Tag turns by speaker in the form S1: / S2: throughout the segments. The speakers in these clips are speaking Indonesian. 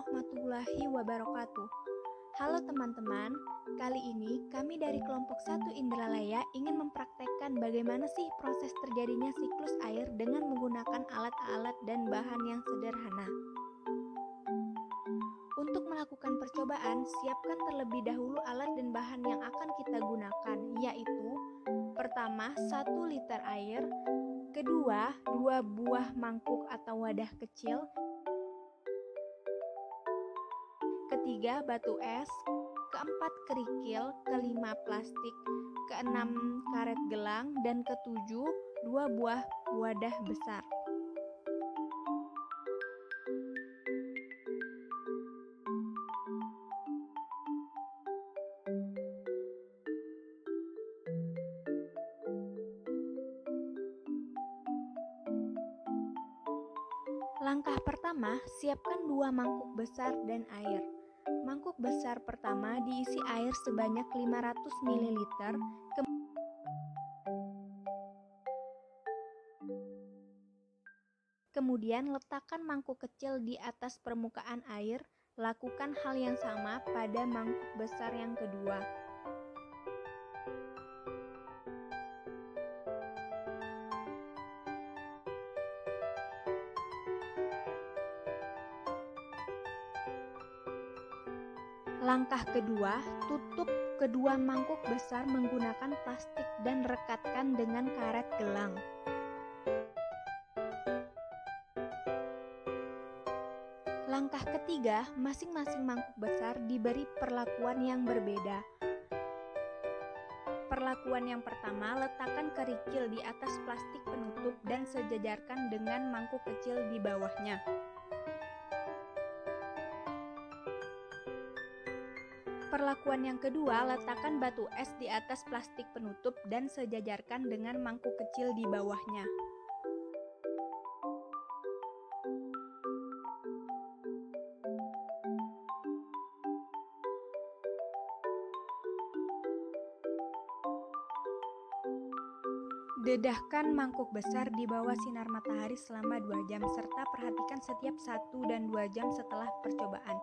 S1: warahmatullahi wabarakatuh. Halo teman-teman, kali ini kami dari kelompok 1 Indralaya ingin mempraktekkan bagaimana sih proses terjadinya siklus air dengan menggunakan alat-alat dan bahan yang sederhana. Untuk melakukan percobaan, siapkan terlebih dahulu alat dan bahan yang akan kita gunakan, yaitu pertama 1 liter air, kedua 2 buah mangkuk atau wadah kecil, ketiga batu es, keempat kerikil, kelima plastik, keenam karet gelang, dan ketujuh 2 buah wadah besar. Langkah pertama, siapkan 2 mangkuk besar dan air. Mangkuk besar pertama diisi air sebanyak 500 ml. Kemudian letakkan mangkuk kecil di atas permukaan air. Lakukan hal yang sama pada mangkuk besar yang kedua. Langkah kedua, tutup kedua mangkuk besar menggunakan plastik dan rekatkan dengan karet gelang. Langkah ketiga, masing-masing mangkuk besar diberi perlakuan yang berbeda. Perlakuan yang pertama, letakkan kerikil di atas plastik penutup dan sejajarkan dengan mangkuk kecil di bawahnya. Perlakuan yang kedua, letakkan batu es di atas plastik penutup dan sejajarkan dengan mangkuk kecil di bawahnya. Dedahkan mangkuk besar di bawah sinar matahari selama 2 jam serta perhatikan setiap 1 dan 2 jam setelah percobaan.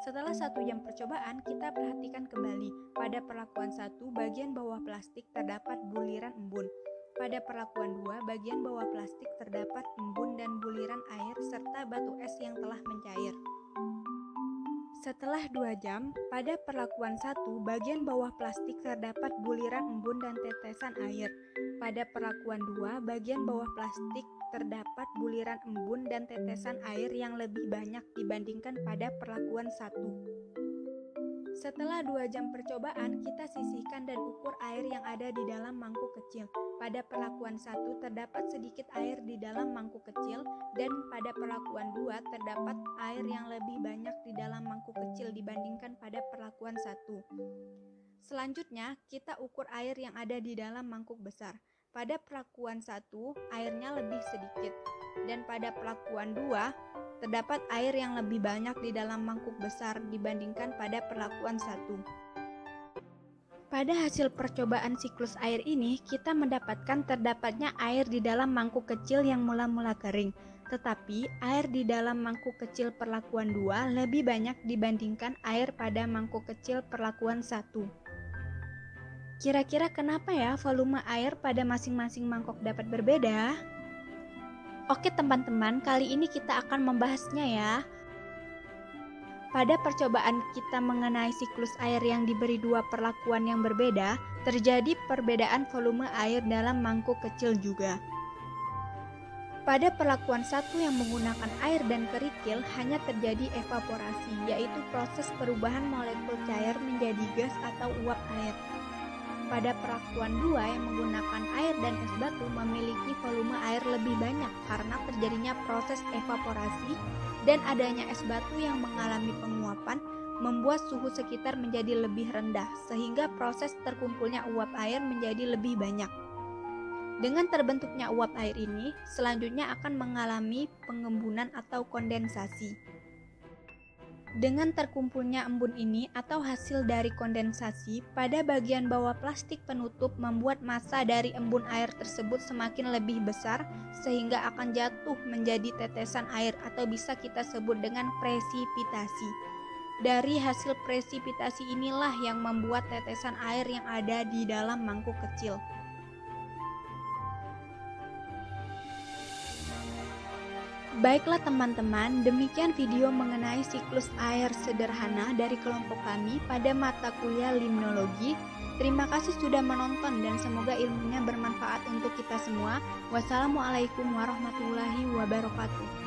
S1: Setelah 1 jam percobaan, kita perhatikan kembali. Pada perlakuan 1, bagian bawah plastik terdapat buliran embun. Pada perlakuan 2, bagian bawah plastik terdapat embun dan buliran air serta batu es yang telah mencair. Setelah 2 jam, pada perlakuan 1, bagian bawah plastik terdapat buliran embun dan tetesan air. Pada perlakuan 2, bagian bawah plastik terdapat buliran embun dan tetesan air yang lebih banyak dibandingkan pada perlakuan 1. Setelah 2 jam percobaan, kita sisihkan dan ukur air yang ada di dalam mangkuk kecil. Pada perlakuan 1 terdapat sedikit air di dalam mangkuk kecil dan pada perlakuan 2 terdapat air yang lebih banyak di dalam mangkuk kecil dibandingkan pada perlakuan 1. Selanjutnya, kita ukur air yang ada di dalam mangkuk besar. Pada perlakuan 1, airnya lebih sedikit, dan pada perlakuan 2, terdapat air yang lebih banyak di dalam mangkuk besar dibandingkan pada perlakuan 1. Pada hasil percobaan siklus air ini, kita mendapatkan terdapatnya air di dalam mangkuk kecil yang mula-mula kering, tetapi air di dalam mangkuk kecil perlakuan 2 lebih banyak dibandingkan air pada mangkuk kecil perlakuan 1. Kira-kira kenapa ya volume air pada masing-masing mangkok dapat berbeda? Oke teman-teman, kali ini kita akan membahasnya ya. Pada percobaan kita mengenai siklus air yang diberi 2 perlakuan yang berbeda, terjadi perbedaan volume air dalam mangkuk kecil juga. Pada perlakuan 1 yang menggunakan air dan kerikil hanya terjadi evaporasi, yaitu proses perubahan molekul cair menjadi gas atau uap air. Pada perlakuan 2 yang menggunakan air dan es batu memiliki volume air lebih banyak karena terjadinya proses evaporasi dan adanya es batu yang mengalami penguapan membuat suhu sekitar menjadi lebih rendah sehingga proses terkumpulnya uap air menjadi lebih banyak. Dengan terbentuknya uap air ini, selanjutnya akan mengalami pengembunan atau kondensasi. Dengan terkumpulnya embun ini atau hasil dari kondensasi, pada bagian bawah plastik penutup membuat massa dari embun air tersebut semakin lebih besar sehingga akan jatuh menjadi tetesan air atau bisa kita sebut dengan presipitasi. Dari hasil presipitasi inilah yang membuat tetesan air yang ada di dalam mangkuk kecil. Baiklah teman-teman, demikian video mengenai siklus air sederhana dari kelompok kami pada mata kuliah limnologi. Terima kasih sudah menonton dan semoga ilmunya bermanfaat untuk kita semua. Wassalamualaikum warahmatullahi wabarakatuh.